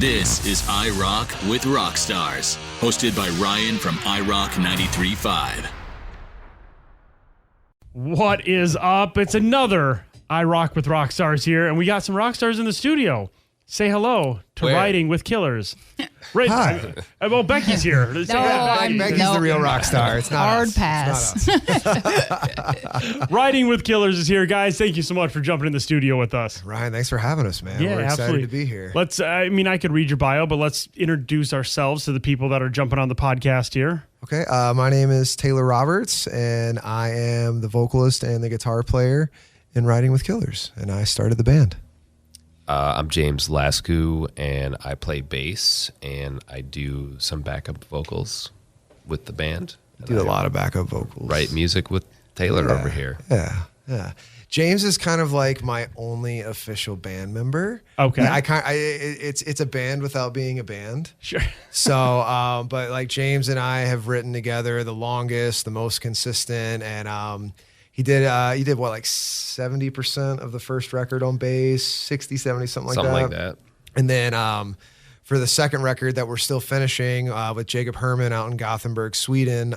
This is I Rock with Rockstars, hosted by Ryan from iRock 93.5. What is up? It's another I Rock with Rockstars here, and we got some rock stars in the studio. Say hello to Riding with Killers. Right. Hi. Well, Becky's here. Becky's the real rock star. It's not hard us. pass. It's not us. Riding with Killers is here, guys. Thank you so much for jumping in the studio with us. Ryan, thanks for having us, man. Yeah, We're excited absolutely. to be here. I could read your bio, but let's introduce ourselves to the people that are jumping on the podcast here. Okay, my name is Taylor Roberts, and I am the vocalist and the guitar player in Riding with Killers, and I started the band. I'm James Lascu, and I play bass, and I do some backup vocals with the band. Do a lot of backup vocals. Write music with Taylor over here. Yeah. James is kind of like my only official band member. Okay. It's a band without being a band. Sure. So, but like James and I have written together the longest, the most consistent, and he did what, like 70% of the first record on bass, 60, 70, something like that. And then for the second record that we're still finishing with Jacob Herman out in Gothenburg, Sweden,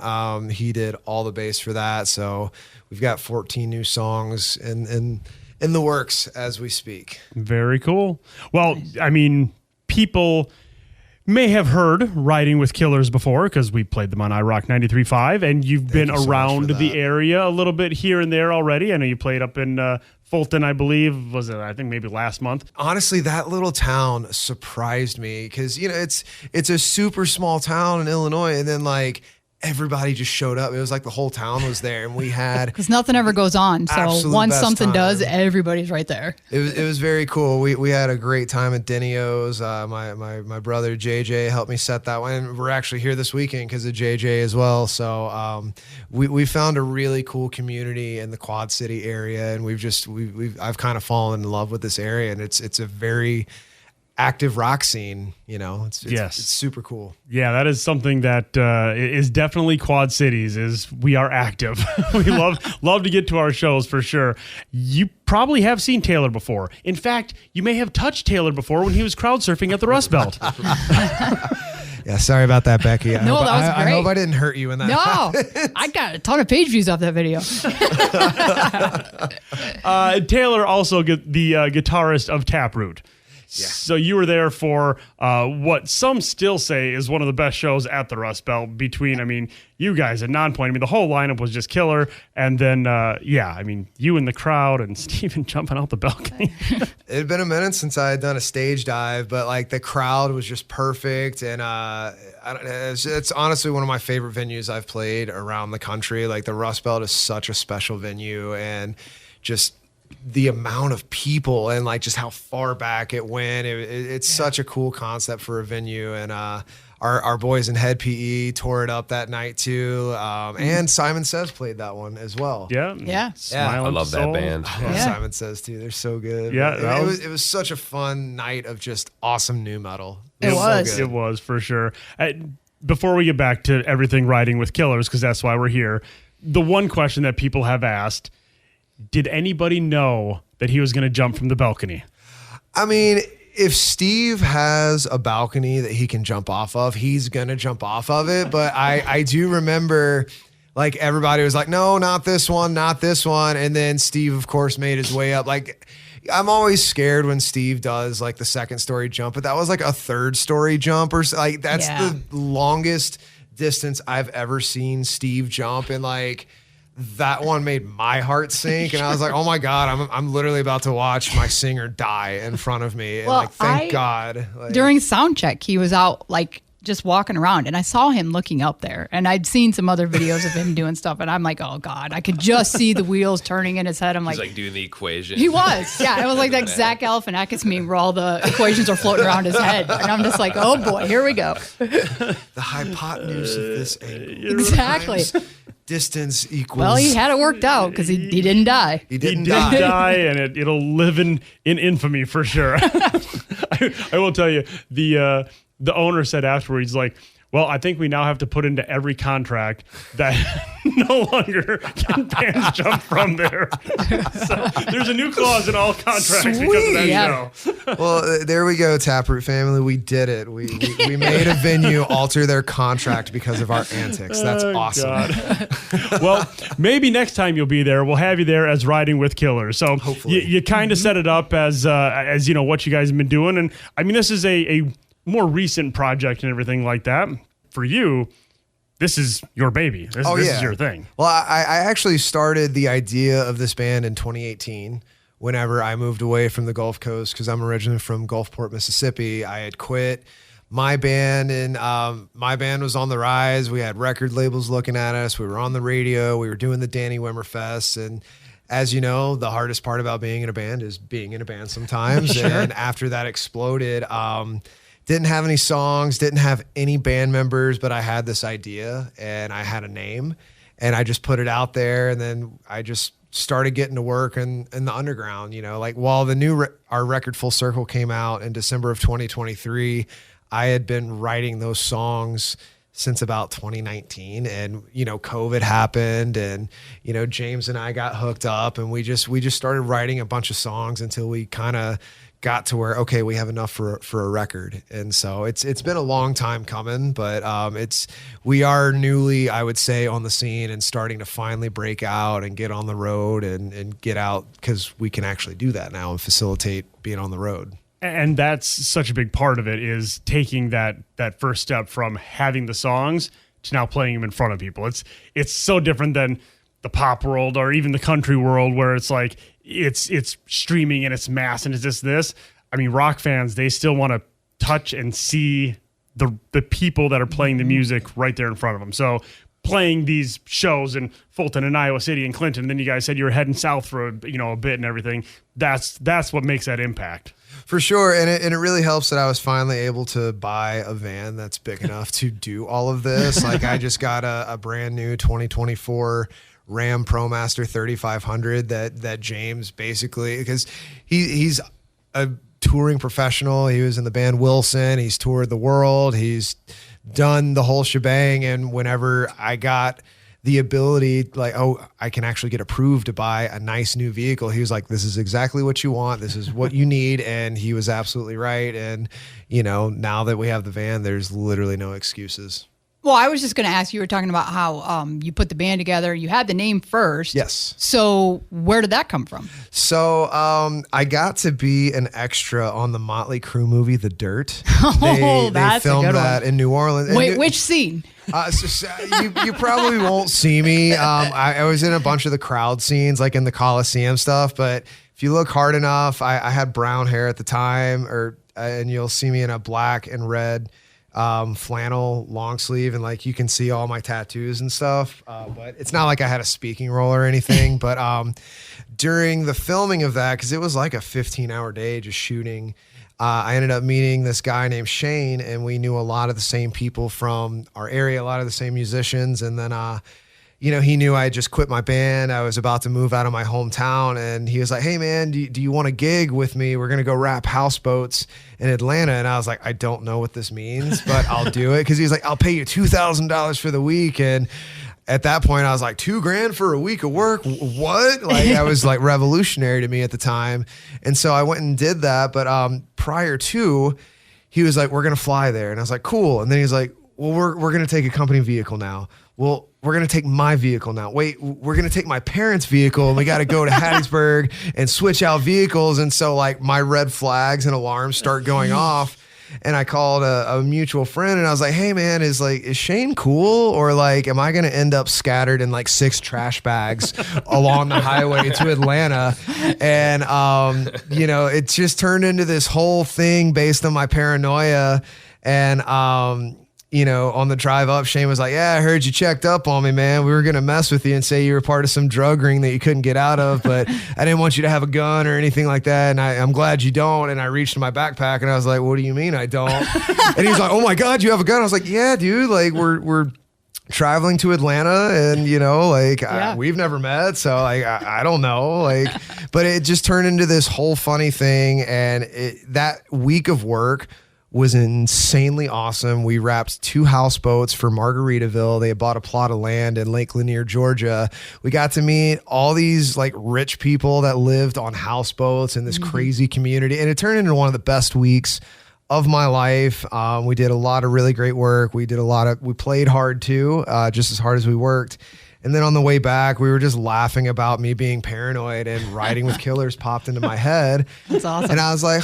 he did all the bass for that. So we've got 14 new songs in the works as we speak. Very cool. Well, I mean, people may have heard Riding with Killers before because we played them on iRock 93.5, and you've been around the area a little bit here and there already. I know you played up in Fulton, I believe. I think maybe last month. Honestly, that little town surprised me because, it's a super small town in Illinois, and then like everybody just showed up. It was like the whole town was there, and we had Because nothing ever goes on. So once something does, everybody's right there. It was very cool. We had a great time at Denio's. My brother JJ helped me set that one. And we're actually here this weekend because of JJ as well. So we found a really cool community in the Quad City area, and I've kind of fallen in love with this area, and it's a very active rock scene. It's super cool. Yeah, that is something that is definitely Quad Cities. Is we are active. We love to get to our shows for sure. You probably have seen Taylor before. In fact, you may have touched Taylor before when he was crowd surfing at the Rust Belt. Yeah, sorry about that, Becky. That was great. I hope I didn't hurt you in that. No, I got a ton of page views off that video. Taylor also the guitarist of Taproot. Yeah. So you were there for what some still say is one of the best shows at the Rust Belt between, you guys at Nonpoint. The whole lineup was just killer. And then, you and the crowd and Steven jumping out the balcony. It had been a minute since I had done a stage dive, but like the crowd was just perfect. And it's honestly one of my favorite venues I've played around the country. Like the Rust Belt is such a special venue, and just the amount of people and like just how far back it went. It's such a cool concept for a venue. And our boys in Head PE tore it up that night too. And Simon Says played that one as well. Yeah. I love that band. Simon Says too. They're so good. Yeah. It was such a fun night of just awesome new metal. It was. It was for sure. Before we get back to everything Riding with Killers, because that's why we're here, the one question that people have asked: did anybody know that he was going to jump from the balcony? If Steve has a balcony that he can jump off of, he's going to jump off of it. But I do remember, like, everybody was like, no, not this one, not this one. And then Steve, of course, made his way up. Like, I'm always scared when Steve does, like, the second story jump. But that was, like, a third story jump. That's the longest distance I've ever seen Steve jump. And, like, that one made my heart sink, and I was like, "Oh my God, I'm literally about to watch my singer die in front of me." And thank God. During sound check, he was out like just walking around, and I saw him looking up there, and I'd seen some other videos of him doing stuff, and I'm like, "Oh God," I could just see the wheels turning in his head. He's like doing the equation. He was, yeah. It was like that Zach Galifianakis meme where all the equations are floating around his head, and I'm just like, "Oh boy, here we go." The hypotenuse of this angle. Exactly. Distance equals. Well, he had it worked out because he didn't die. He didn't die, and it'll live in infamy for sure. I will tell you, the owner said afterwards, like, Well, I think we now have to put into every contract that no longer can bands jump from there. So there's a new clause in all contracts because of that Yeah. show. Well, there we go, Taproot family. We did it. We made a venue alter their contract because of our antics. That's awesome. God. Well, maybe next time you'll be there, we'll have you there as Riding with Killers. So Hopefully. you kind of set it up as you know what you guys have been doing, and I mean this is a more recent project and everything like that. For you, this is your baby. This is your thing. Well, I actually started the idea of this band in 2018 whenever I moved away from the Gulf Coast because I'm originally from Gulfport, Mississippi. I had quit my band, and my band was on the rise. We had record labels looking at us. We were on the radio. We were doing the Danny Wimmer Fest, and as you know, the hardest part about being in a band is being in a band sometimes. Sure. And after that exploded, didn't have any songs, didn't have any band members, but I had this idea and I had a name and I just put it out there. And then I just started getting to work in the underground, you know, like while our record Full Circle came out in December of 2023, I had been writing those songs since about 2019, and you know COVID happened, and you know James and I got hooked up, and we just started writing a bunch of songs until we kind of got to where okay, we have enough for a record. And so it's been a long time coming, but we are newly, I would say, on the scene and starting to finally break out and get on the road and get out because we can actually do that now and facilitate being on the road. And that's such a big part of it is taking that first step from having the songs to now playing them in front of people. It's so different than the pop world or even the country world where it's like it's streaming and it's mass and it's this. I mean, rock fans, they still want to touch and see the people that are playing the music right there in front of them. So playing these shows in Fulton and Iowa City and Clinton, and then you guys said you were heading south for a bit and everything. That's what makes that impact. For sure, and it really helps that I was finally able to buy a van that's big enough to do all of this. Like I just got a brand new 2024 Ram ProMaster 3500 that James basically, because he's a touring professional. He was in the band Wilson. He's toured the world. He's done the whole shebang. And whenever I got the ability, like, oh, I can actually get approved to buy a nice new vehicle, he was like, this is exactly what you want. This is what you need. And he was absolutely right. And, now that we have the van, there's literally no excuses. Well, I was just going to ask, you were talking about how you put the band together. You had the name first. Yes. So where did that come from? So I got to be an extra on the Motley Crue movie, The Dirt. Oh, they filmed that in New Orleans. Wait, which scene? You probably won't see me. I was in a bunch of the crowd scenes, like in the Coliseum stuff. But if you look hard enough, I had brown hair at the time, and you'll see me in a black and red flannel long sleeve, and like you can see all my tattoos and stuff, but it's not like I had a speaking role or anything. But during the filming of that, because it was like a 15-hour day just shooting, I ended up meeting this guy named Shane, and we knew a lot of the same people from our area, a lot of the same musicians. And then he knew I had just quit my band. I was about to move out of my hometown, and he was like, hey man, do you want to gig with me? We're going to go wrap houseboats in Atlanta. And I was like, I don't know what this means, but I'll do it. Cause he's like, I'll pay you $2,000 for the week. And at that point I was like, $2,000 for a week of work. What? Like that was like revolutionary to me at the time. And so I went and did that. But prior to, he was like, we're going to fly there. And I was like, cool. And then he's like, well, we're going to take a company vehicle now. Well, we're going to take my vehicle now. Wait, we're going to take my parents' vehicle, and we got to go to Hattiesburg and switch out vehicles. And so like my red flags and alarms start going off. And I called a mutual friend, and I was like, hey man, is Shane cool? Or like, am I going to end up scattered in like 6 trash bags along the highway to Atlanta? And, it just turned into this whole thing based on my paranoia. And, on the drive up, Shane was like, yeah, I heard you checked up on me, man. We were going to mess with you and say you were part of some drug ring that you couldn't get out of, but I didn't want you to have a gun or anything like that. And I'm glad you don't. And I reached in my backpack and I was like, what do you mean I don't? And he's like, oh my God, you have a gun? I was like, yeah, dude, like we're traveling to Atlanta, and we've never met, so like I don't know, but it just turned into this whole funny thing. And that week of work was insanely awesome. We wrapped 2 houseboats for Margaritaville. They had bought a plot of land in Lake Lanier, Georgia. We got to meet all these like rich people that lived on houseboats in this crazy community. And it turned into one of the best weeks of my life. We did a lot of really great work. We played hard too, just as hard as we worked. And then on the way back, we were just laughing about me being paranoid, and Riding with Killers popped into my head. That's awesome. And I was like,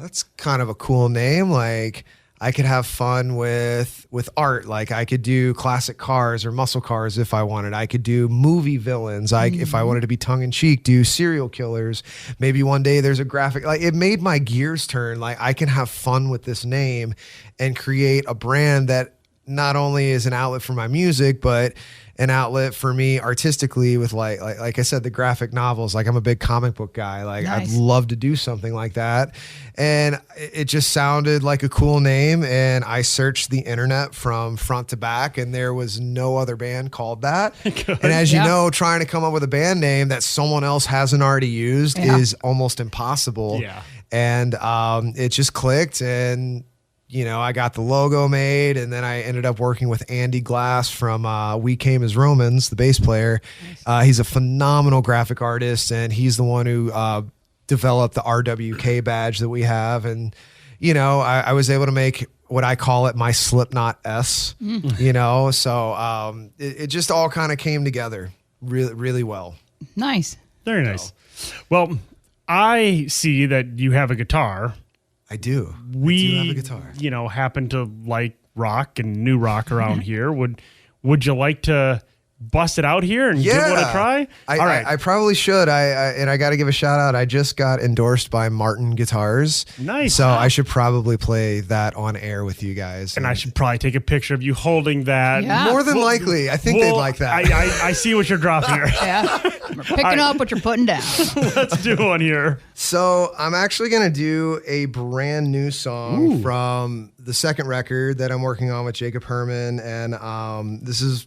that's kind of a cool name. Like, I could have fun with art. Like, I could do classic cars or muscle cars if I wanted. I could do movie villains. If I wanted to be tongue in cheek, do serial killers. Maybe one day there's a graphic. Like, it made my gears turn. Like, I can have fun with this name and create a brand that not only is an outlet for my music, but an outlet for me artistically with like I said, the graphic novels. Like, I'm a big comic book guy. Like, Nice. I'd love to do something like that. And it just sounded like a cool name. And I searched the internet from front to back, and there was no other band called that. And as you know, trying to come up with a band name that someone else hasn't already used is almost impossible. Yeah. And it just clicked, and I got the logo made, and then I ended up working with Andy Glass from We Came as Romans, the bass player. He's a phenomenal graphic artist, and he's the one who developed the RWK badge that we have. And, I was able to make what I call it my Slipknot S, so it just all kind of came together really, really well. Nice. Very nice. Well, I see that you have a guitar. I do. We I do have a guitar. Happen to like rock and new rock around here. Would you like to bust it out here and give it a try? All right. I probably should. I got to give a shout out. I just got endorsed by Martin Guitars. Nice. So I should probably play that on air with you guys. And I should probably take a picture of you holding that. Yeah. More than likely. I think they'd like that. I see what you're dropping here. Yeah. We're picking up what you're putting down. Let's do one here. So I'm actually going to do a brand new song from the second record that I'm working on with Jacob Herman. And this is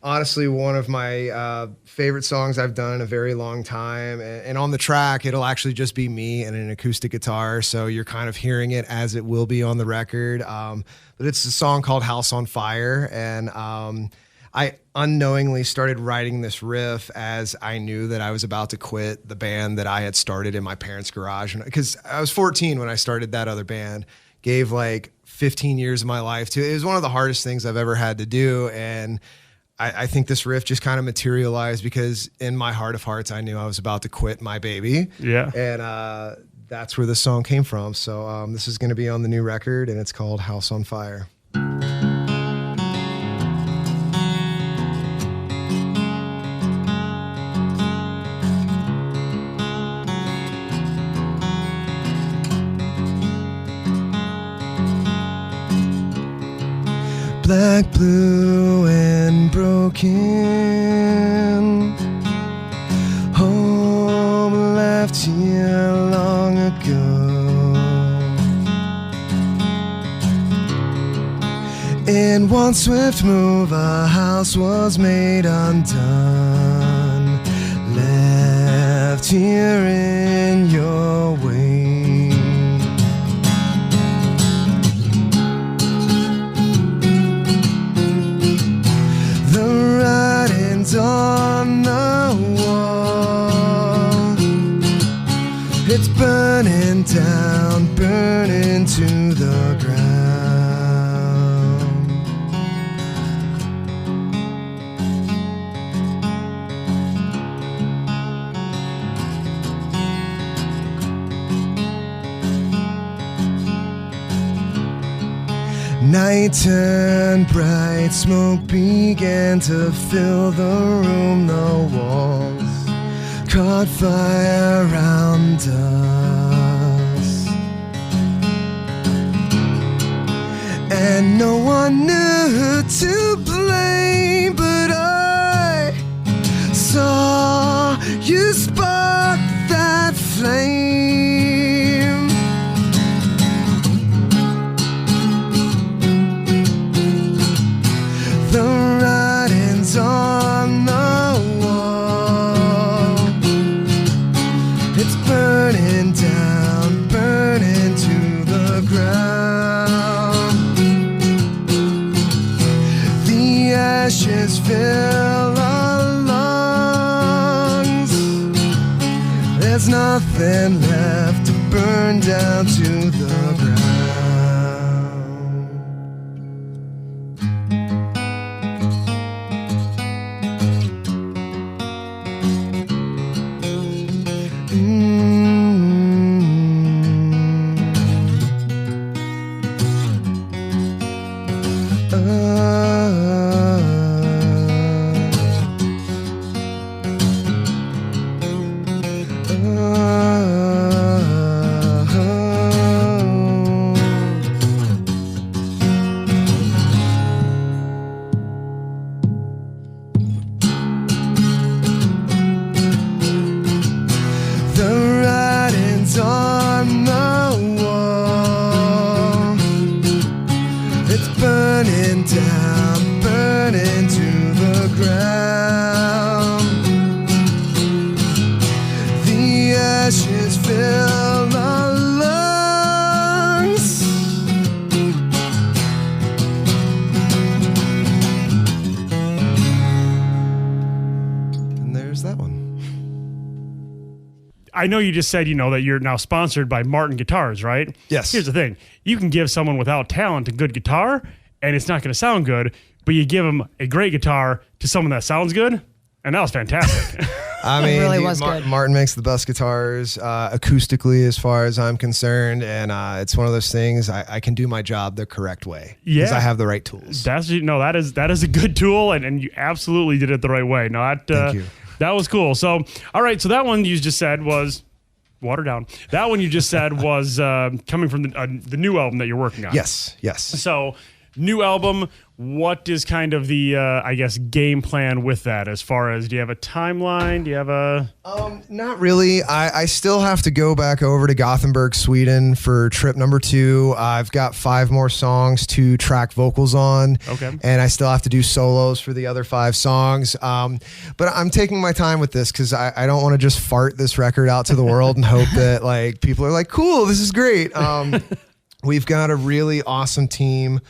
honestly one of my favorite songs I've done in a very long time. And on the track, it'll actually just be me and an acoustic guitar. So you're kind of hearing it as it will be on the record. But it's a song called House on Fire. And I unknowingly started writing this riff as I knew that I was about to quit the band that I had started in my parents' garage. Because I was 14 when I started that other band. Gave like 15 years of my life to it. It was one of the hardest things I've ever had to do. And I think this riff just kind of materialized because in my heart of hearts, I knew I was about to quit my baby. Yeah. And that's where this song came from. So this is going to be on the new record, and it's called House on Fire. Black, blue, and broken. Home left here long ago. In one swift move, a house was made undone. Left here in your way. On the wall, it's burning down, burning to the ground. Night turned bright, smoke began to fill the room. The walls caught fire around us, and no one knew who to blame. But I saw you spark that flame. On the wall, it's burning down, burning to the ground. fill our lungs. There's nothing left to burn down to the ground. On the wall, it's burning down, burning to the ground. The ashes fill our lungs. And there's that one. I know you just said, that you're now sponsored by Martin Guitars, right? Yes. Here's the thing. You can give someone without talent a good guitar, and it's not going to sound good, but you give them a great guitar to someone that sounds good, and that was fantastic. I mean, really was good. Martin makes the best guitars acoustically, as far as I'm concerned, and it's one of those things I can do my job the correct way because Yeah. I have the right tools. That is a good tool, and you absolutely did it the right way. Thank you. That was cool. So, all right. So that one you just said was watered down. That one you just said was coming from the new album that you're working on. Yes. So, new album. What is kind of the game plan with that? As far as, do you have a timeline? Do you have a? Not really. I still have to go back over to Gothenburg, Sweden for trip number 2. I've got 5 more songs to track vocals on. Okay. And I still have to do solos for the other 5 songs. But I'm taking my time with this because I don't want to just fart this record out to the world and hope that like people are like, cool, this is great. We've got a really awesome team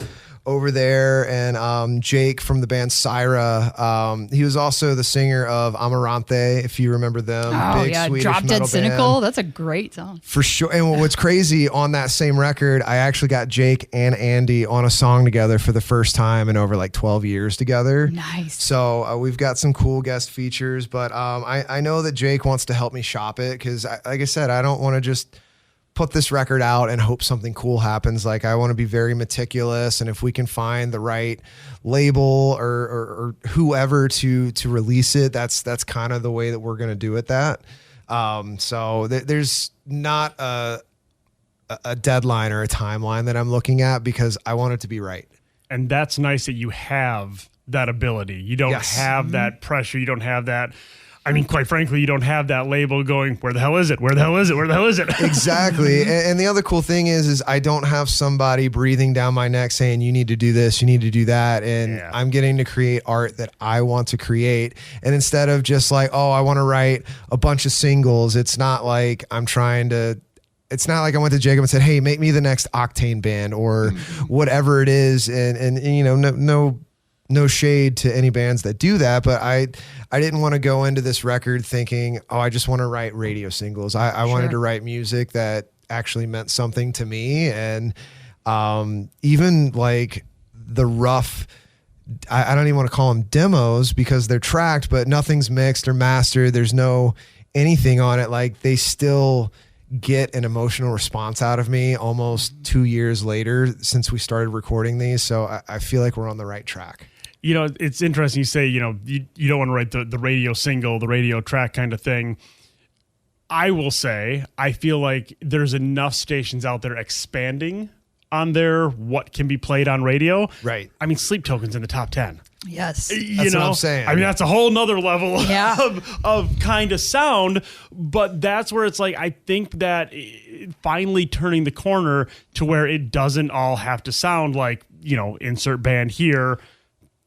over there, and Jake from the band Syra. He was also the singer of Amarante, if you remember them. Oh, Big yeah. Swedish Drop Dead metal Cynical. band. That's a great song. For sure. And what's crazy, on that same record, I actually got Jake and Andy on a song together for the first time in over like 12 years together. Nice. So we've got some cool guest features, but I know that Jake wants to help me shop it because, like I said, I don't want to just put this record out and hope something cool happens. Like, I want to be very meticulous, and if we can find the right label or whoever to release it, that's kind of the way that we're going to do it. So there's not a deadline or a timeline that I'm looking at because I want it to be right. And that's nice that you have that ability. You don't have that pressure. You don't have that. I mean, quite frankly, you don't have that label going, where the hell is it? Where the hell is it? Where the hell is it? Exactly. And the other cool thing is I don't have somebody breathing down my neck saying, you need to do this, you need to do that. And I'm getting to create art that I want to create. And instead of just like, oh, I want to write a bunch of singles, it's not like I'm trying to, it's not like I went to Jacob and said, hey, make me the next Octane band or whatever it is. And you know, no shade to any bands that do that, but I didn't want to go into this record thinking, oh, I just want to write radio singles. I wanted to write music that actually meant something to me. And even like the rough, I don't even want to call them demos because they're tracked, but nothing's mixed or mastered. There's no anything on it. Like, they still get an emotional response out of me almost 2 years later since we started recording these. So I feel like we're on the right track. You know, it's interesting you say, you don't want to write the radio single, the radio track kind of thing. I will say, I feel like there's enough stations out there expanding on their what can be played on radio. Right. I mean, Sleep Token's in the top 10. Yes. That's what I'm saying. I mean, that's a whole nother level Yeah. of kind of sound, but that's where it's like, I think that finally turning the corner to where it doesn't all have to sound like, insert band here.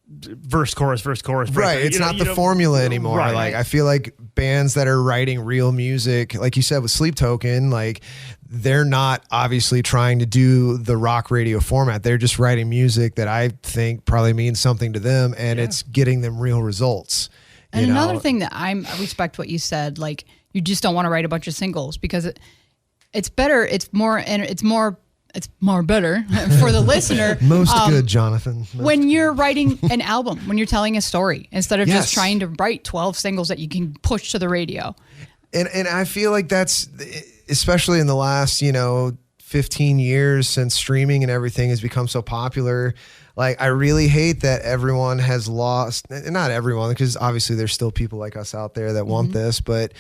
verse, chorus, verse, chorus. Right. It's not the formula anymore. Right. Like, I feel like bands that are writing real music, like you said with Sleep Token, like they're not obviously trying to do the rock radio format. They're just writing music that I think probably means something to them, and it's getting them real results. And another thing that I respect what you said, like you just don't want to write a bunch of singles because it's better. It's more better for the listener. Most good, Jonathan. When you're writing an album, when you're telling a story, instead of just trying to write 12 singles that you can push to the radio. And I feel like that's, especially in the last, 15 years since streaming and everything has become so popular. Like, I really hate that everyone has lost, not everyone, because obviously there's still people like us out there that want this, but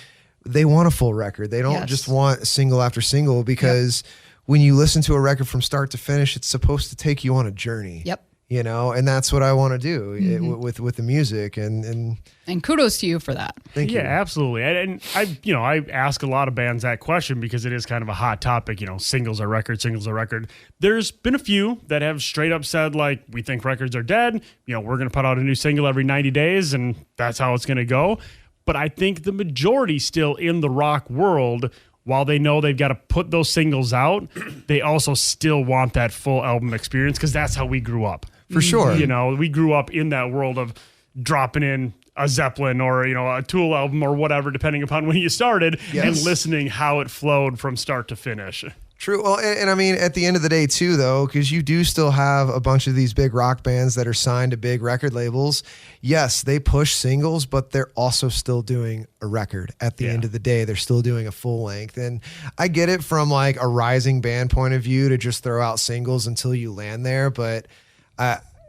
they want a full record. They don't just want single after single, because when you listen to a record from start to finish, it's supposed to take you on a journey. Yep. And that's what I want to do with the music, and kudos to you for that. Thank you. Yeah, absolutely. And I ask a lot of bands that question because it is kind of a hot topic. Singles are record. There's been a few that have straight up said, like, we think records are dead. We're going to put out a new single every 90 days, and that's how it's going to go. But I think the majority still in the rock world, while they know they've got to put those singles out, they also still want that full album experience, because that's how we grew up. For sure. We grew up in that world of dropping in a Zeppelin or, a Tool album or whatever, depending upon when you started, and listening how it flowed from start to finish. True. Well, and I mean, at the end of the day, too, though, because you do still have a bunch of these big rock bands that are signed to big record labels. Yes, they push singles, but they're also still doing a record. At the end of the day, they're still doing a full length. And I get it from like a rising band point of view to just throw out singles until you land there. But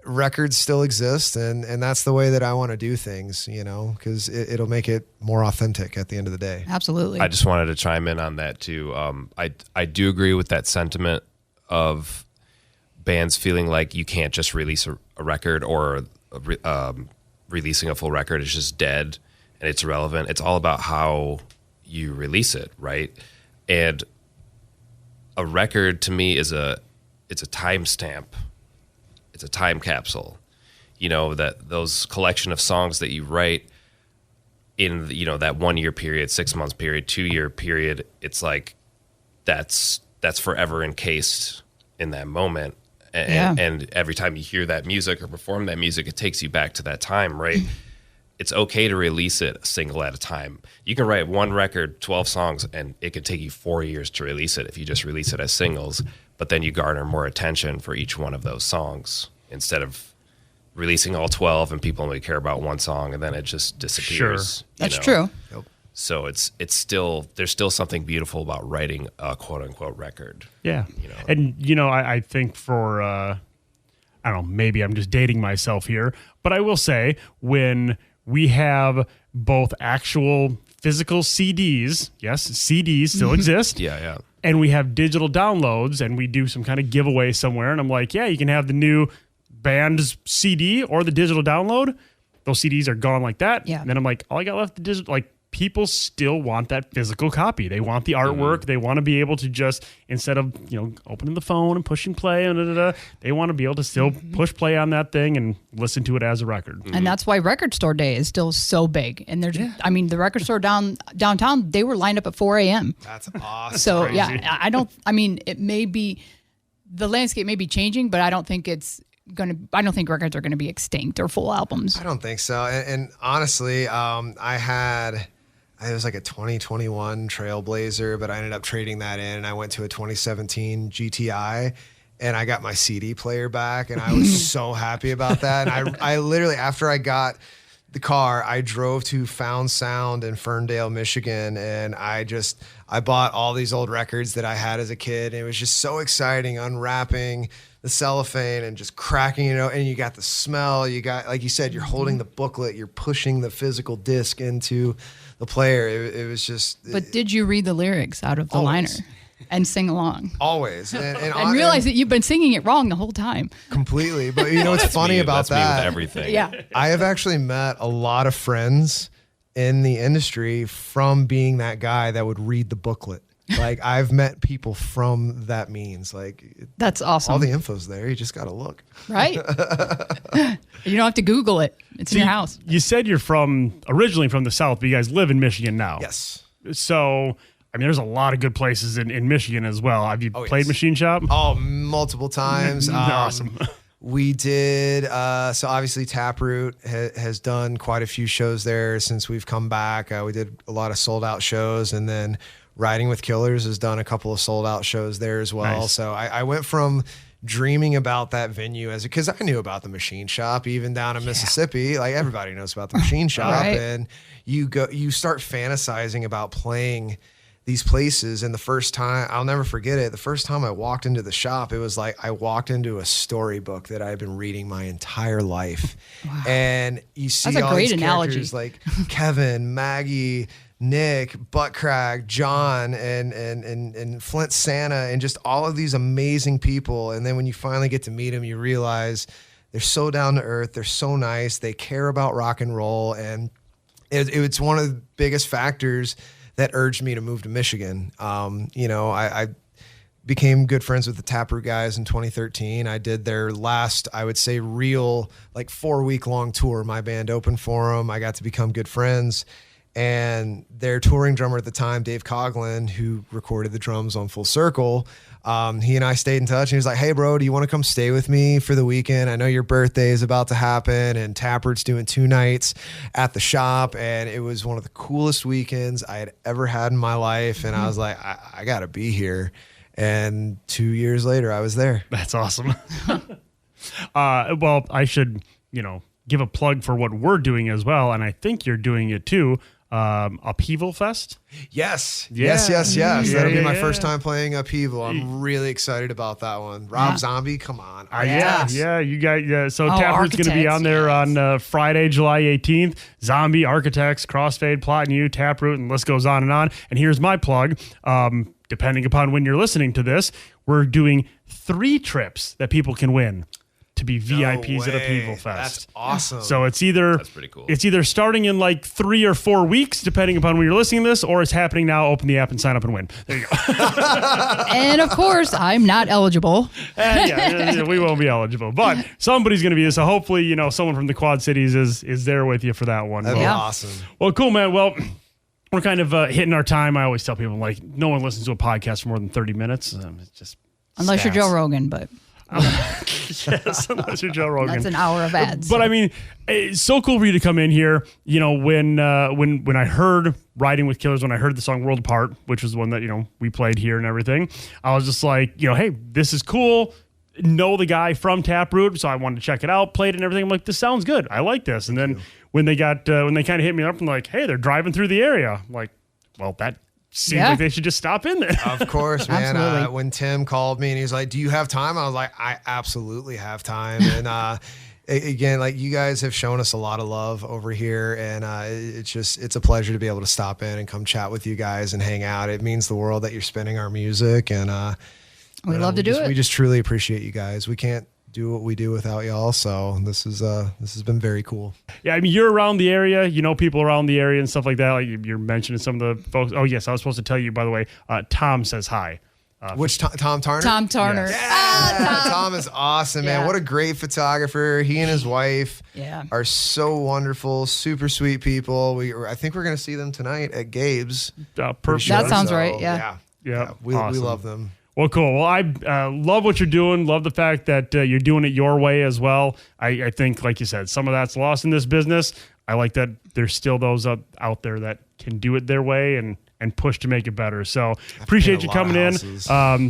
records still exist, and that's the way that I want to do things, because it'll make it more authentic at the end of the day. Absolutely. I just wanted to chime in on that too. I do agree with that sentiment of bands feeling like you can't just release a record, or releasing a full record is just dead and it's irrelevant. It's all about how you release it, right? And a record to me it's a timestamp. It's a time capsule, that those collection of songs that you write in, that 1 year period, 6 months period, 2 year period. It's like, that's forever encased in that moment. And every time you hear that music or perform that music, it takes you back to that time, right? It's okay to release it a single at a time. You can write one record, 12 songs, and it could take you 4 years to release it if you just release it as singles. But then you garner more attention for each one of those songs instead of releasing all 12 and people only care about one song and then it just disappears. Sure. That's true. Yep. So there's still something beautiful about writing a quote unquote record. Yeah. And, I think for, I don't know, maybe I'm just dating myself here, but I will say when we have both actual physical CDs, yes, CDs still exist. Yeah. And we have digital downloads, and we do some kind of giveaway somewhere. And I'm like, yeah, you can have the new band's CD or the digital download. Those CDs are gone like that. Yeah. And then I'm like, all I got left the digital. Like, people still want that physical copy. They want the artwork. They want to be able to just, instead of opening the phone and pushing play and they want to be able to still push play on that thing and listen to it as a record. And that's why Record Store Day is still so big. And there's, the record store downtown, they were lined up at 4 a.m. That's awesome. So Crazy. it may be, the landscape may be changing, but I don't think records are going to be extinct or full albums. I don't think so. And honestly, it was like a 2021 Trailblazer, but I ended up trading that in, and I went to a 2017 GTI, and I got my CD player back, and I was so happy about that. And I literally, after I got the car, I drove to Found Sound in Ferndale, Michigan, and I bought all these old records that I had as a kid, and it was just so exciting, unwrapping the cellophane and just cracking it out, and you got the smell, you got, like you said, you're holding the booklet, you're pushing the physical disc into the player. It was just. But did you read the lyrics out of the liner and sing along? Always. And realize that you've been singing it wrong the whole time. Completely. But what's funny about that's that? Me with everything. Yeah. I have actually met a lot of friends in the industry from being that guy that would read the booklet. Like I've met people from that means. Like That's awesome. all the info's there. You just got to look. Right? You don't have to Google it. It's in your house. You said you're originally from the South, but you guys live in Michigan now. Yes. So, I mean, there's a lot of good places in Michigan as well. Have you played yes. Machine Shop? Oh, multiple times. Awesome. We did. So obviously Taproot has done quite a few shows there since we've come back. We did a lot of sold out shows, and then Riding with Killers has done a couple of sold out shows there as well. Nice. So I went from dreaming about that venue because I knew about the Machine Shop even down in Mississippi. Like everybody knows about the Machine Shop, Right. and you start fantasizing about playing these places. And the first time, I'll never forget it. The first time I walked into the shop, it was like I walked into a storybook that I've been reading my entire life. Wow. And you see That's a all great these analogy. characters like Kevin, Maggie, Nick, Buttcrack, John, and Flint Santa, and just all of these amazing people. And then when you finally get to meet them, you realize they're so down to earth. They're so nice. They care about rock and roll. And it's one of the biggest factors that urged me to move to Michigan. I became good friends with the Taproot guys in 2013. I did their last, I would say, real 4-week long tour. My band opened for them. I got to become good friends. And their touring drummer at the time, Dave Coughlin, who recorded the drums on Full Circle, he and I stayed in touch. And he was like, "Hey, bro, do you want to come stay with me for the weekend? I know your birthday is about to happen, and Taproot's doing 2 nights at the shop." And it was one of the coolest weekends I had ever had in my life. And I was like, I got to be here. And 2 years later, I was there. That's awesome. Well, I should, give a plug for what we're doing as well. And I think you're doing it too. Upheaval Fest. Yes. Yeah. Yes. Yeah, That'll be my yeah. first time playing Upheaval. I'm really excited about that one. Rob Zombie, come on. Yeah, you got so Oh, Taproot's going to be Architects, on there yes. on Friday, July 18th. Zombie, Architects, Crossfade, Plot New, Taproot, and the list goes on and on. And here's my plug. Depending upon when you're listening to this, we're doing 3 trips that people can win to be VIPs at Upheaval Fest. That's awesome. So it's either That's pretty cool. It's either starting in 3 or 4 weeks, depending upon when you're listening to this, or it's happening now. Open the app and sign up and win. There you go. And of course, I'm not eligible. Yeah, we won't be eligible, but somebody's going to be there. So hopefully, someone from the Quad Cities is there with you for that one. That'd be Yeah. awesome. Well, cool, man. Well, we're kind of hitting our time. I always tell people no one listens to a podcast for more than 30 minutes. It's just Unless you're stats. Joe Rogan, but Yes, unless you're Joe Rogan. that's an hour of ads. But I mean, it's so cool for you to come in here. When I heard Riding with Killers, when I heard the song World Apart, which was the one that we played here and everything, I was just like, hey, this is cool. Know the guy from Taproot, so I wanted to check it out, played it and everything. I'm like, this sounds good. I like this. And then when they kind of hit me up and like, hey, they're driving through the area, I'm like, well, that seems like they should just stop in there. Of course, man. Absolutely. When Tim called me and he was like, "Do you have time?" I was like, "I absolutely have time." And again, you guys have shown us a lot of love over here, and it's a pleasure to be able to stop in and come chat with you guys and hang out. It means the world that you're spinning our music, and we love to do it. We just truly appreciate you guys. We can't do what we do without y'all. So this has been very cool. Yeah, I mean, you're around the area, people around the area and stuff like that. Like you're mentioning some of the folks. Oh, yes, I was supposed to tell you, by the way, Tom says hi. Which Tom Tarner? Tom Turner. Yeah, Tom is awesome, man. Yeah. What a great photographer. He and his wife are so wonderful, super sweet people. I think we're going to see them tonight at Gabe's. Perfect. That sounds right, yeah. Yeah, We awesome. love them. Well, cool. Well, I love what you're doing. Love the fact that you're doing it your way as well. I think, like you said, some of that's lost in this business. I like that there's still those out there that can do it their way and push to make it better. So appreciate you coming in.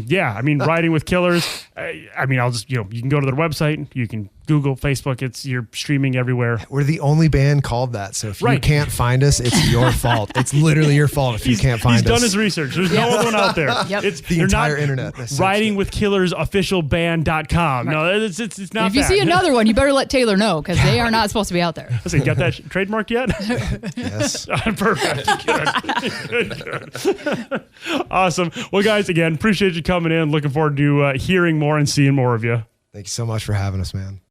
Yeah, I mean, Riding with Killers. I'll just, you can go to their website. You can Google, Facebook. You're streaming everywhere. We're the only band called that. So if you Right. can't find us, it's your fault. It's literally your fault if you can't find He's us. done his research. There's no other one out there. Yep. It's The they're entire not internet. That's Riding with Killers officialband.com. No, it's not And if you that. see another one, you better let Taylor know because they are not supposed to be out there. Listen, you got that trademarked yet? Yes. Perfect. Good. Awesome. Well, guys, again, appreciate you coming in. Looking forward to hearing more and seeing more of you. Thank you so much for having us, man.